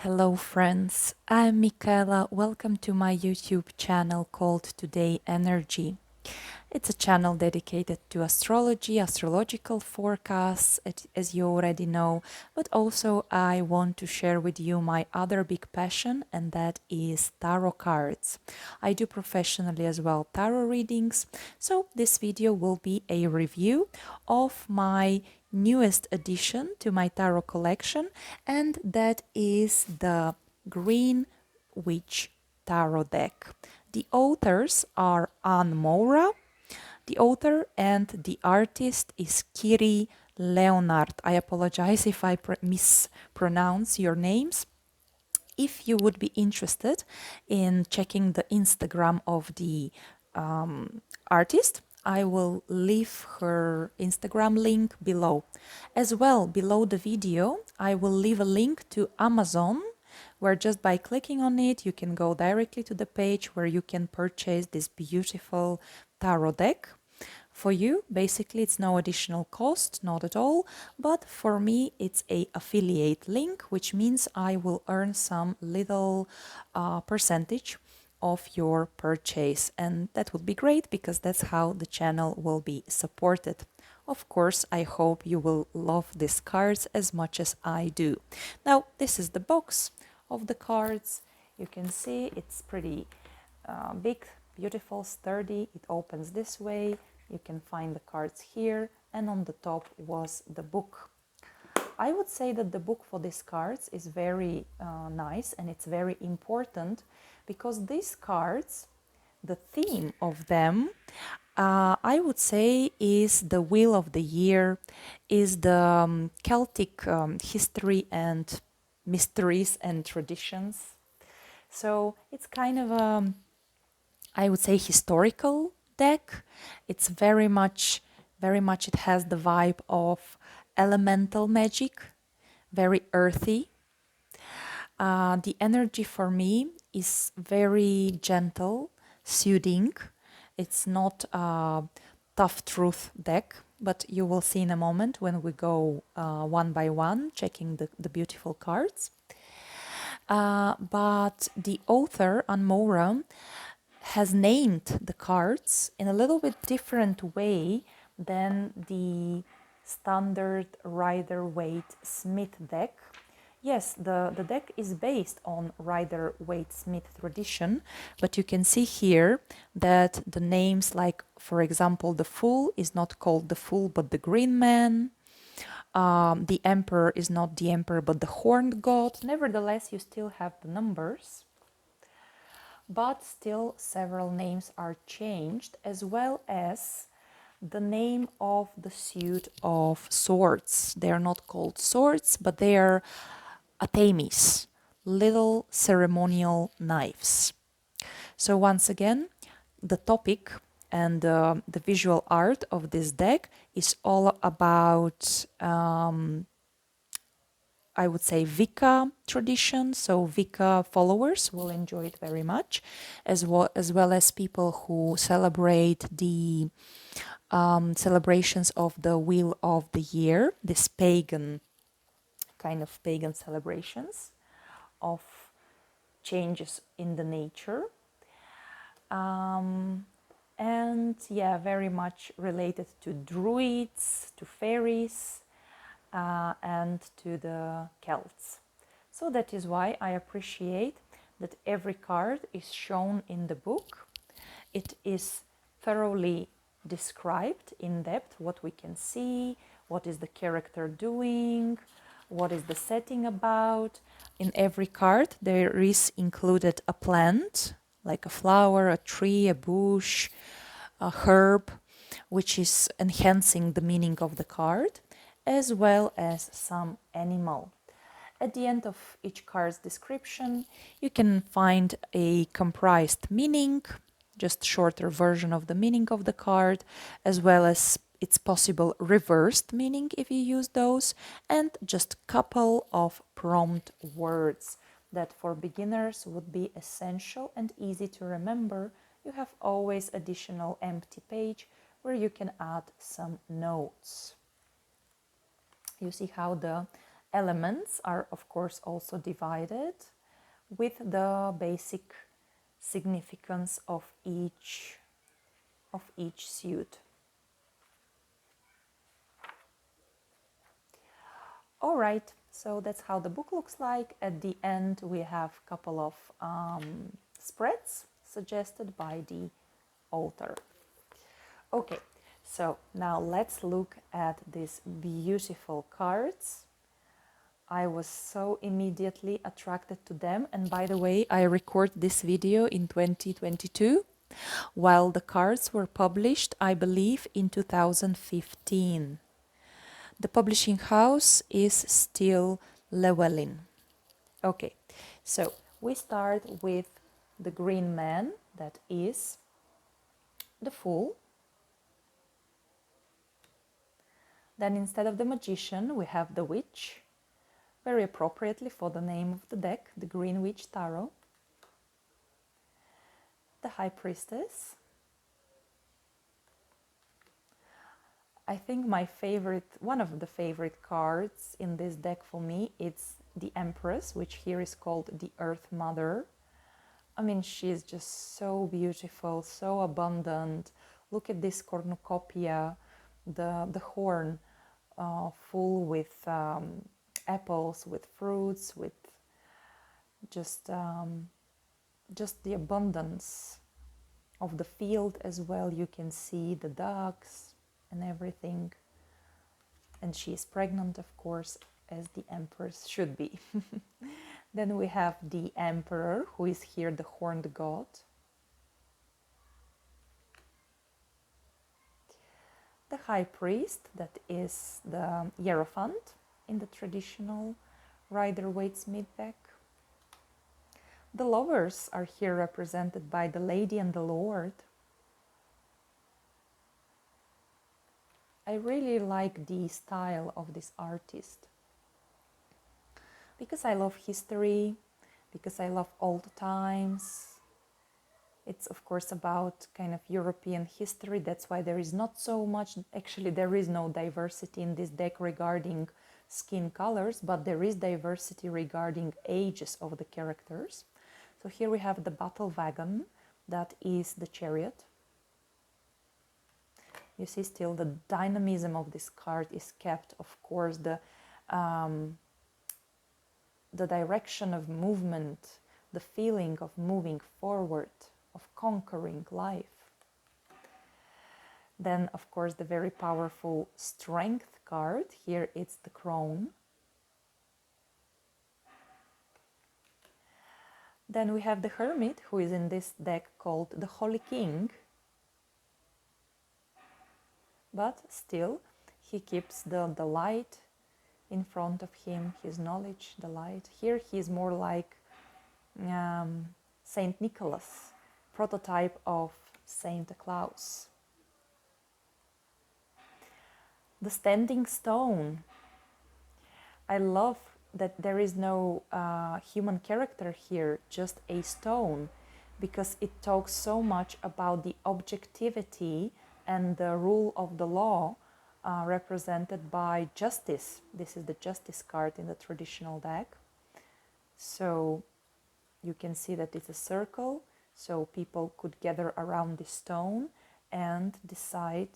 Hello friends, I'm Michaela. Welcome to my YouTube channel called Todayenergy. It's a channel dedicated to astrology, astrological forecasts, as you already know, but also I want to share with you my other big passion, and that is tarot cards. I do professionally as well tarot readings, so this video will be a review of my newest addition to my tarot collection, and that is the Green Witch Tarot deck. The authors are Anne Moura, the author, and the artist is Kiri Leonard. I apologize if I mispronounce your names. If you would be interested in checking the Instagram of the artist, I will leave her Instagram link below. As well, below the video, I will leave a link to Amazon, where just by clicking on it, you can go directly to the page where you can purchase this beautiful tarot deck. For you, basically, it's no additional cost, not at all, but for me, it's a affiliate link, which means I will earn some little percentage of your purchase, and that would be great because that's how the channel will be supported. Of course, I hope you will love these cards as much as I do. Now, this is the box of the cards. You can see it's pretty big, beautiful, sturdy. It opens this way. You can find the cards here, and on the top was the book. I would say that the book for these cards is very nice, and it's very important because these cards, the theme of them, I would say is the wheel of the year, is the Celtic history and mysteries and traditions. So it's kind of a, I would say, historical deck. It's very much, it has the vibe of elemental magic, very earthy. The energy for me is very gentle, soothing. It's not a tough truth deck, but you will see in a moment when we go one by one, checking the beautiful cards. But the author, Anne Moura, has named the cards in a little bit different way than the standard Rider-Waite-Smith deck. Yes, the deck is based on Rider-Waite-Smith tradition, but you can see here that the names, like, for example, the Fool is not called the Fool, but the Green Man. The Emperor is not the Emperor, but the Horned God. Nevertheless, you still have the numbers, but still several names are changed, as well as the name of the suit of swords. They are not called swords, but they are Atemis, little ceremonial knives. So once again, the topic and the visual art of this deck is all about I would say Wicca tradition, so Wicca followers will enjoy it very much, as well as people who celebrate the celebrations of the Wheel of the Year, this pagan celebrations of changes in the nature. And yeah, very much related to druids, to fairies, and to the Celts. So that is why I appreciate that every card is shown in the book. It is thoroughly described in depth what we can see, what is the character doing, what is the setting about. In every card there is included a plant, like a flower, a tree, a bush, a herb, which is enhancing the meaning of the card, as well as some animal. At the end of each card's description, you can find a comprised meaning, just shorter version of the meaning of the card, as well as its possible reversed meaning if you use those, and just a couple of prompt words that for beginners would be essential and easy to remember. You have always additional empty page where you can add some notes. You see how the elements are, of course, also divided with the basic significance of each suit. All right, so that's how the book looks like. At the end, we have a couple of spreads suggested by the author. Okay, so now let's look at these beautiful cards. I was so immediately attracted to them. And by the way, I record this video in 2022, while the cards were published, I believe, in 2015. The publishing house is still Llewellyn. Okay, so we start with the green man, that is the Fool. Then instead of the Magician, we have the Witch, very appropriately for the name of the deck, the Green Witch Tarot. The High Priestess. I think my favorite, one of the favorite cards in this deck for me, it's the Empress, which here is called the Earth Mother. I mean, she is just so beautiful, so abundant. Look at this cornucopia, the horn full with apples, with fruits, with just the abundance of the field as well. You can see the ducks and everything. And she is pregnant, of course, as the Empress should be. Then we have the Emperor, who is here the horned god. The High Priest, that is the Hierophant in the traditional Rider-Waite-Smith deck. The Lovers are here represented by the Lady and the Lord. I really like the style of this artist because I love history, because I love old times. It's of course about kind of European history. That's why there is not so much, actually there is no diversity in this deck regarding skin colors, but there is diversity regarding ages of the characters. So here we have the Battle Wagon, that is the Chariot. You see still the dynamism of this card is kept, of course, the direction of movement, the feeling of moving forward, of conquering life. Then, of course, the very powerful Strength card. Here it's the Crone. Then we have the Hermit, who is in this deck called the Holy King. But still, he keeps the light in front of him, his knowledge, the light. Here he is more like Saint Nicholas, prototype of Saint Claus. The Standing Stone. I love that there is no human character here, just a stone, because it talks so much about the objectivity and the rule of the law represented by justice. This is the Justice card in the traditional deck. So you can see that it's a circle, so people could gather around the stone and decide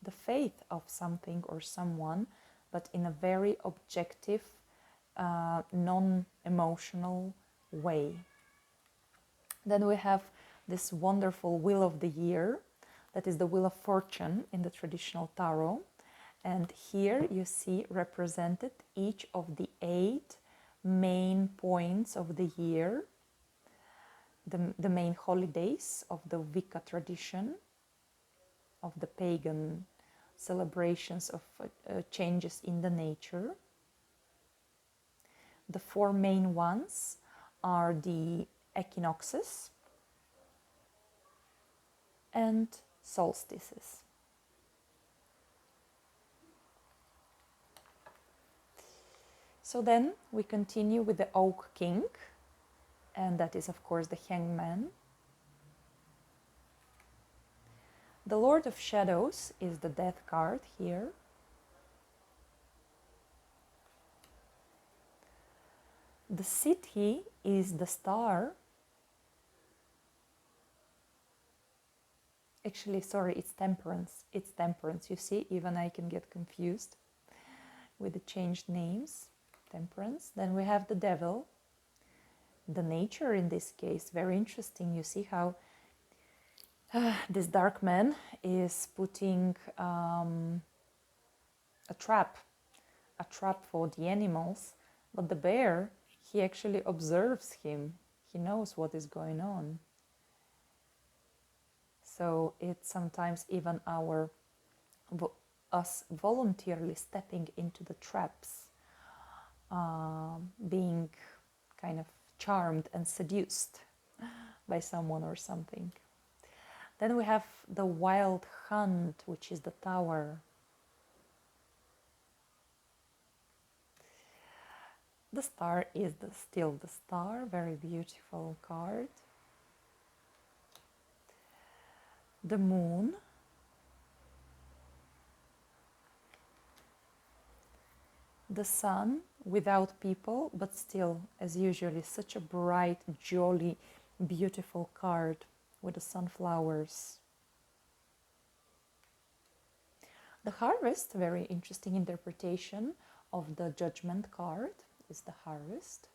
the fate of something or someone, but in a very objective, non-emotional way. Then we have this wonderful Wheel of the Year, that is the Wheel of Fortune in the traditional tarot. And here you see represented each of the 8 main points of the year, the main holidays of the Wicca tradition, of the pagan celebrations of changes in the nature. The 4 main ones are the equinoxes and solstices. So then we continue with the Oak King, and that is of course the Hangman. The Lord of Shadows is the Death card here. The city is the star. Actually, sorry, it's temperance. It's temperance. You see, even I can get confused with the changed names. Temperance. Then we have the devil. The nature in this case, very interesting. You see how this dark man is putting a trap for the animals, but the bear, he actually observes him. He knows what is going on. So it's sometimes even us voluntarily stepping into the traps, being kind of charmed and seduced by someone or something. Then we have the wild hunt, which is the tower. The star is still the star, very beautiful card. The moon. The sun, without people, but still, as usually, such a bright, jolly, beautiful card with the sunflowers. The harvest, very interesting interpretation of the judgment card, is the harvest.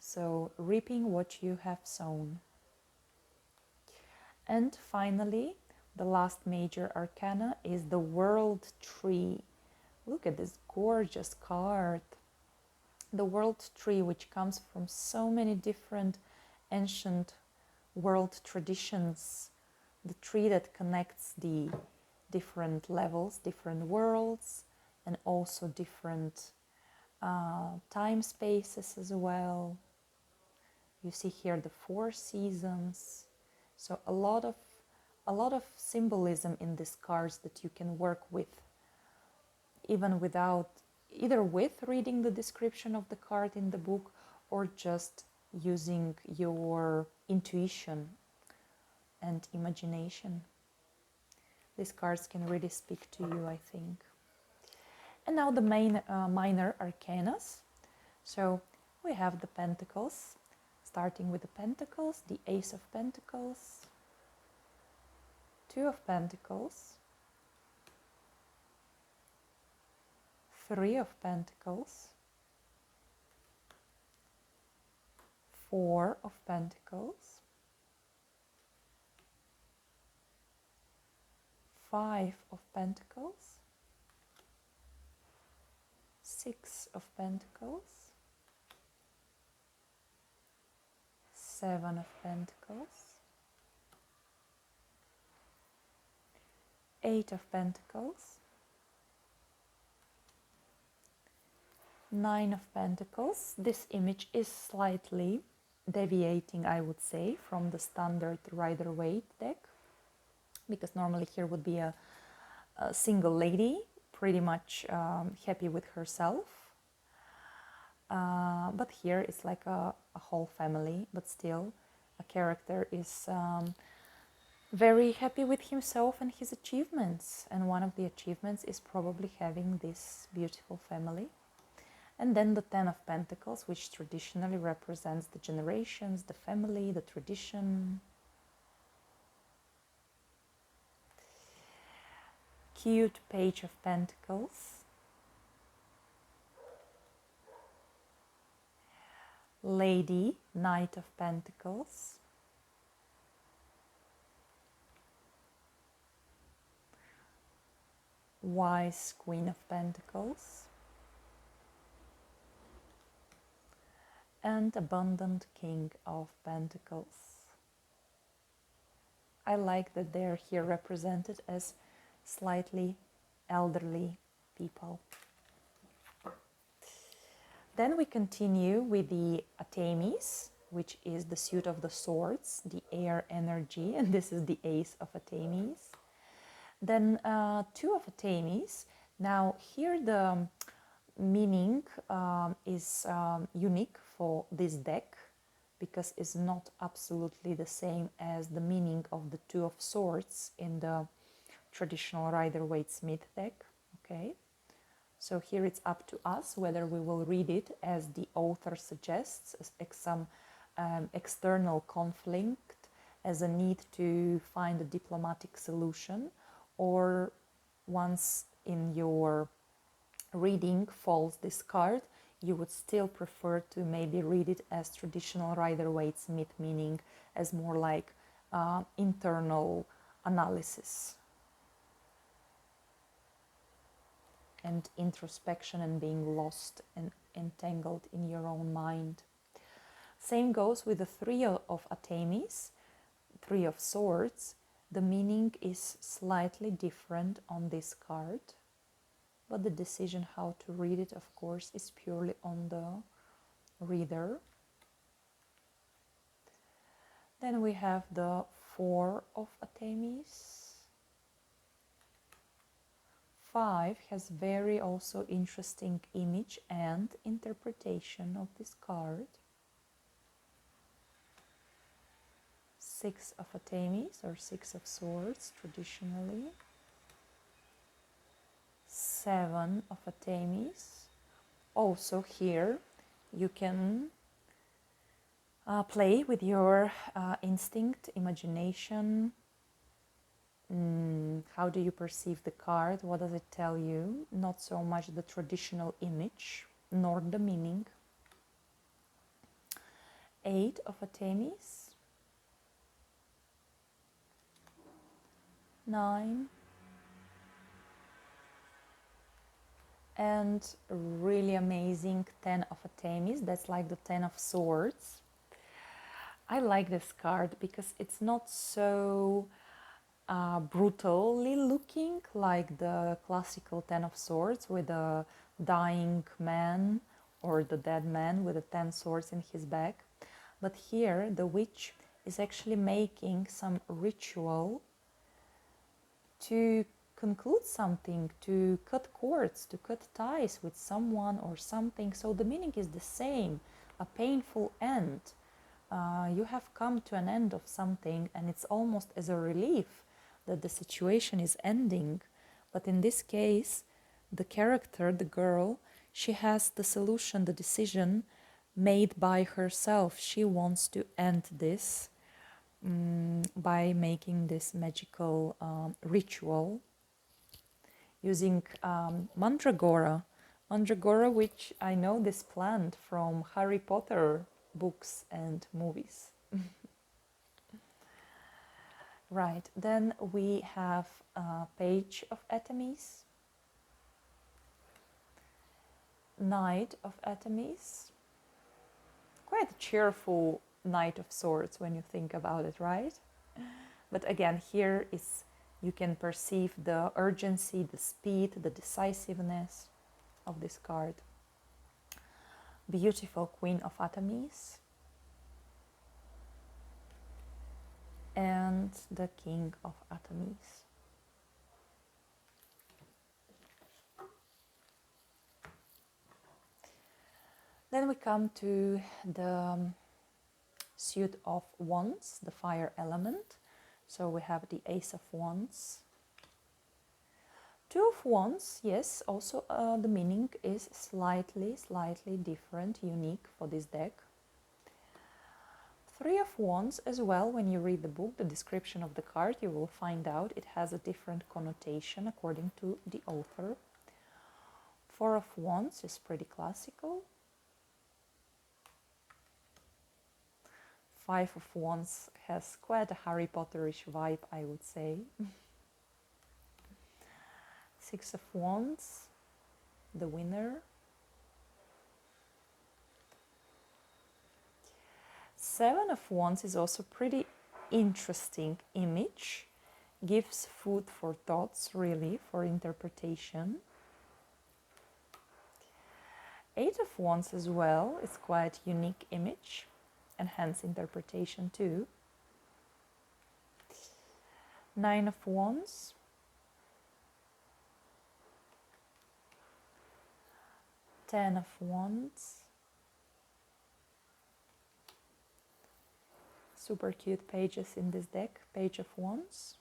So, reaping what you have sown. And finally, the last major arcana is the world tree. Look at this gorgeous card. The world tree, which comes from so many different ancient world traditions. The tree that connects the different levels, different worlds, and also different time spaces as well. You see here the 4 seasons. So a lot of symbolism in these cards that you can work with, even without, either with reading the description of the card in the book or just using your intuition and imagination. These cards can really speak to you, I think. And now the main minor arcanas. So we have the Pentacles, starting with the Pentacles, the Ace of Pentacles, 2 of Pentacles, 3 of Pentacles, 4 of Pentacles, 5 of Pentacles, 6 of Pentacles, 7 of Pentacles, 8 of Pentacles, 9 of Pentacles. This image is slightly deviating, I would say, from the standard Rider-Waite deck, because normally here would be a single lady, pretty much happy with herself. But here it's like a whole family, but still a character is very happy with himself and his achievements. And one of the achievements is probably having this beautiful family. And then the 10 of Pentacles, which traditionally represents the generations, the family, the tradition. Cute Page of Pentacles. Lady, Knight of Pentacles. Wise, Queen of Pentacles. And Abundant, King of Pentacles. I like that they're here represented as slightly elderly people. Then we continue with the Atemis, which is the suit of the swords, the air energy, and this is the Ace of Atemis. Then 2 of Atemis. Now here the meaning is unique for this deck, because it's not absolutely the same as the meaning of the 2 of Swords in the traditional Rider-Waite-Smith deck. Okay, So here it's up to us whether we will read it as the author suggests, as some external conflict, as a need to find a diplomatic solution, or once in your reading falls this card, you would still prefer to maybe read it as traditional Rider-Waite-Smith, meaning as more like internal analysis and introspection and being lost and entangled in your own mind. Same goes with the Three of Atemis, Three of Swords. The meaning is slightly different on this card, but the decision how to read it, of course, is purely on the reader. Then we have the Four of Atemis. 5 has very also interesting image and interpretation of this card. 6 of Atemis, or 6 of Swords traditionally. 7 of Atemis. Also here you can play with your instinct, imagination. How do you perceive the card? What does it tell you? Not so much the traditional image, nor the meaning. 8 of Atemis. 9. And really amazing 10 of Atemis. That's like the 10 of Swords. I like this card because it's not so brutally looking like the classical 10 of Swords with a dying man or the dead man with the 10 swords in his back. But here the witch is actually making some ritual to conclude something, to cut cords, to cut ties with someone or something. So the meaning is the same, a painful end. You have come to an end of something, and it's almost as a relief that the situation is ending. But in this case, the character, the girl, she has the solution, the decision made by herself. She wants to end this by making this magical ritual using mandragora. Mandragora, which I know this plant from Harry Potter books and movies. Right, then we have Page of Atemis, Knight of Atemis. Quite a cheerful Knight of Swords when you think about it, right? But again, here is you can perceive the urgency, the speed, the decisiveness of this card. Beautiful Queen of Atemis. And the King of Atemis. Then we come to the suit of Wands, the fire element. So we have the Ace of Wands. Two of Wands, yes, also the meaning is slightly different, unique for this deck. Three of Wands as well. When you read the book, the description of the card, you will find out it has a different connotation according to the author. Four of Wands is pretty classical. Five of Wands has quite a Harry Potterish vibe, I would say. Six of Wands, the winner. Seven of Wands is also pretty interesting image. Gives food for thoughts, really, for interpretation. Eight of Wands as well is quite unique image and hence interpretation too. Nine of Wands. Ten of Wands. Super cute pages in this deck. Page of Wands.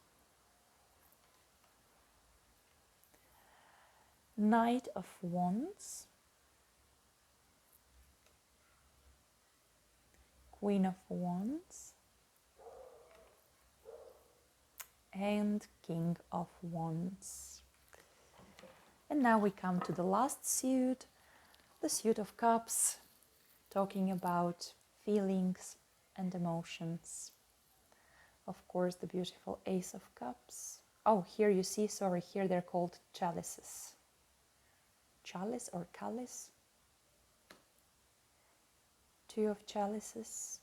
Knight of Wands, Queen of Wands, and King of Wands. And now we come to the last suit, the suit of Cups, talking about feelings and emotions. Of course, the beautiful Ace of Cups. Oh, here you see, sorry, here they're called chalices. Chalice or chalice? Two of chalices.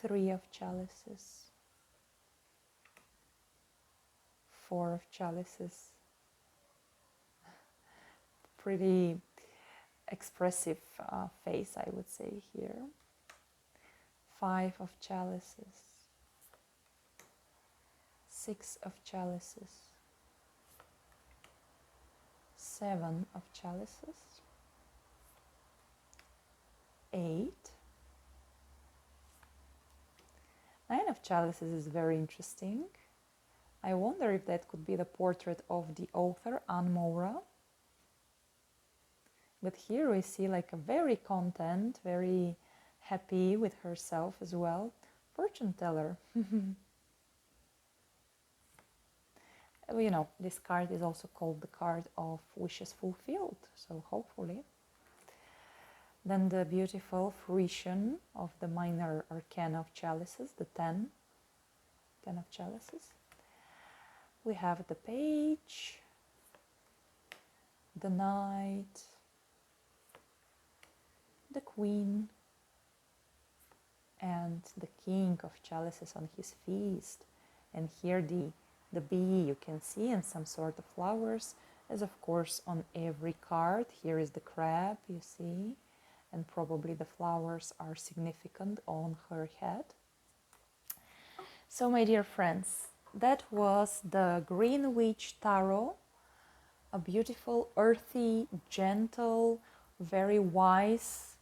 Three of chalices. Four of chalices. Pretty expressive face, I would say here. Five of chalices. Six of chalices. Seven of chalices. Eight. Nine of chalices is very interesting. I wonder if that could be the portrait of the author, Anne Moura. But here we see like a very content, very happy with herself as well. Fortune teller. You know, this card is also called the card of wishes fulfilled. So hopefully. Then the beautiful fruition of the minor arcana of chalices, the 10 of chalices. We have the page, the knight, the queen, and the king of chalices on his feast. And here the bee you can see, and some sort of flowers, as of course on every card. Here is the crab, you see, and probably the flowers are significant on her head. So my dear friends, that was the Green Witch Tarot, a beautiful, earthy, gentle, very wise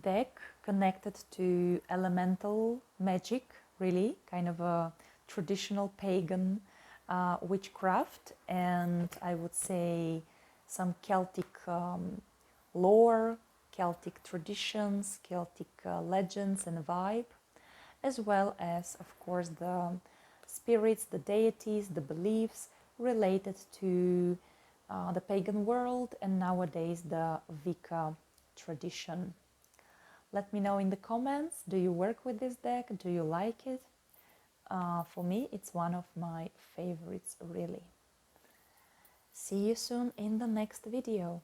deck connected to elemental magic, really, kind of a traditional pagan witchcraft, and I would say some Celtic lore, Celtic traditions, Celtic legends and vibe, as well as, of course, the spirits, the deities, the beliefs related to the pagan world and nowadays the Wicca tradition. Let me know in the comments, do you work with this deck? Do you like it? For me, it's one of my favorites, really. See you soon in the next video.